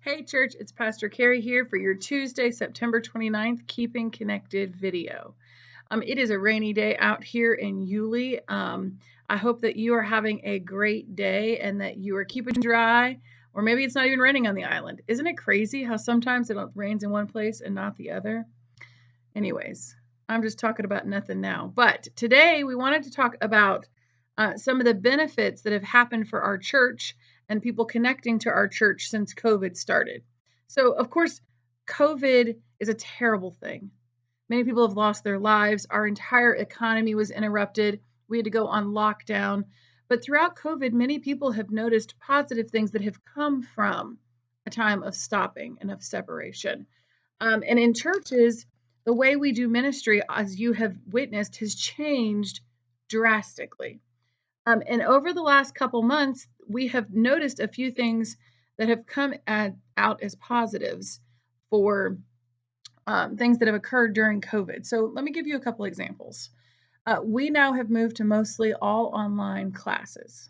Hey church, it's Pastor Carrie here for your Tuesday, September 29th, Keeping Connected video. It is a rainy day out here in Yulee. I hope that you are having a great day and that you are keeping dry, or maybe it's not even raining on the island. Isn't it crazy how sometimes it rains in one place and not the other? Anyways, I'm just talking about nothing now. But today we wanted to talk about some of the benefits that have happened for our church and people connecting to our church since COVID started. So, of course, COVID is a terrible thing. Many people have lost their lives. Our entire economy was interrupted. We had to go on lockdown. But throughout COVID, many people have noticed positive things that have come from a time of stopping and of separation. And in churches, the way we do ministry, as you have witnessed, has changed drastically. And over the last couple months, we have noticed a few things that have come out as positives for things that have occurred during COVID. So let me give you a couple examples. We now have moved to mostly all online classes.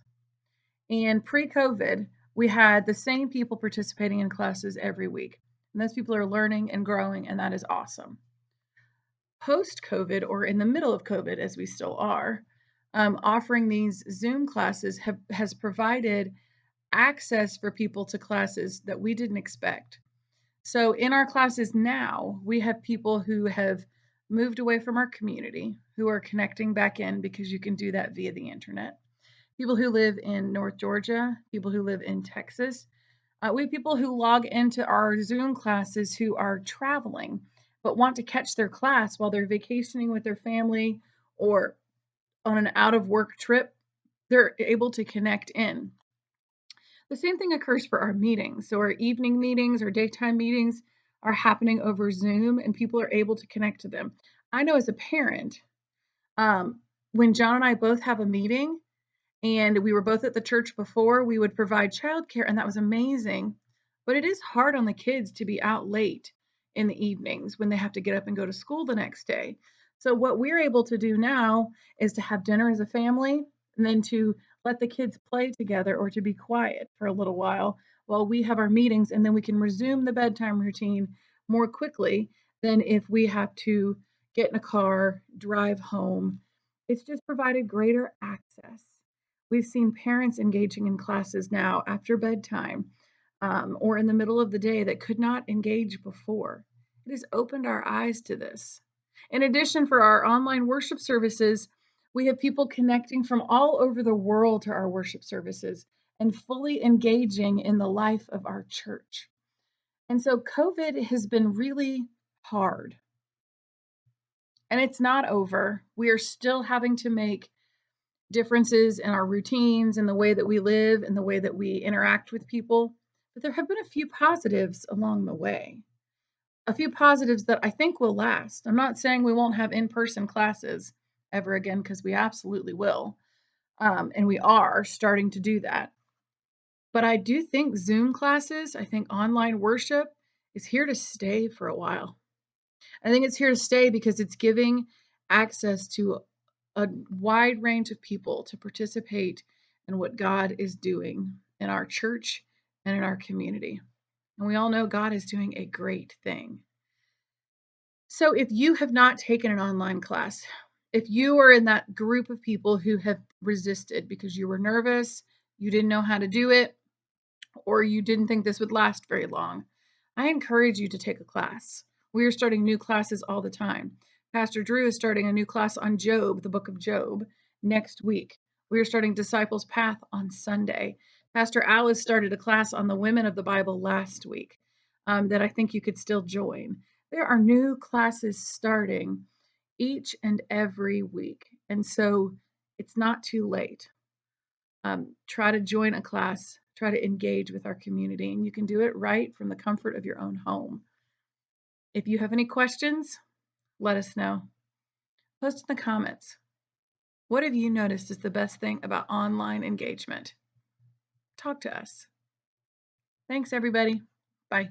And pre-COVID, we had the same people participating in classes every week. And those people are learning and growing, and that is awesome. Post-COVID, or in the middle of COVID, as we still are, offering these Zoom classes has provided access for people to classes that we didn't expect. So in our classes now, we have people who have moved away from our community who are connecting back in because you can do that via the internet. People who live in North Georgia, people who live in Texas. We have people who log into our Zoom classes who are traveling but want to catch their class while they're vacationing with their family or on an out of work trip. They're able to connect in. The same thing occurs for our meetings. So our evening meetings or daytime meetings are happening over Zoom and people are able to connect to them. I know as a parent, when John and I both have a meeting and we were both at the church before, we would provide childcare, and that was amazing. But it is hard on the kids to be out late in the evenings when they have to get up and go to school the next day. So what we're able to do now is to have dinner as a family and then to let the kids play together or to be quiet for a little while we have our meetings, and then we can resume the bedtime routine more quickly than if we have to get in a car, drive home. It's just provided greater access. We've seen parents engaging in classes now after bedtime or in the middle of the day that could not engage before. It has opened our eyes to this. In addition, for our online worship services, we have people connecting from all over the world to our worship services and fully engaging in the life of our church. And so COVID has been really hard. And it's not over. We are still having to make differences in our routines and the way that we live and the way that we interact with people. But there have been a few positives along the way, a few positives that I think will last. I'm not saying we won't have in person classes ever again, because we absolutely will. And we are starting to do that. But I do think Zoom classes, I think online worship is here to stay for a while. I think it's here to stay because it's giving access to a wide range of people to participate in what God is doing in our church and in our community. And we all know God is doing a great thing. So if you have not taken an online class, if you are in that group of people who have resisted because you were nervous, you didn't know how to do it, or you didn't think this would last very long, I encourage you to take a class. We are starting new classes all the time. Pastor Drew is starting a new class on Job, the book of Job, next week. We are starting Disciples Path on Sunday. Pastor Alice started a class on the women of the Bible last week that I think you could still join. There are new classes starting each and every week. And so it's not too late. Try to join a class, try to engage with our community, and you can do it right from the comfort of your own home. If you have any questions, let us know. Post in the comments. What have you noticed is the best thing about online engagement? Talk to us. Thanks, everybody. Bye.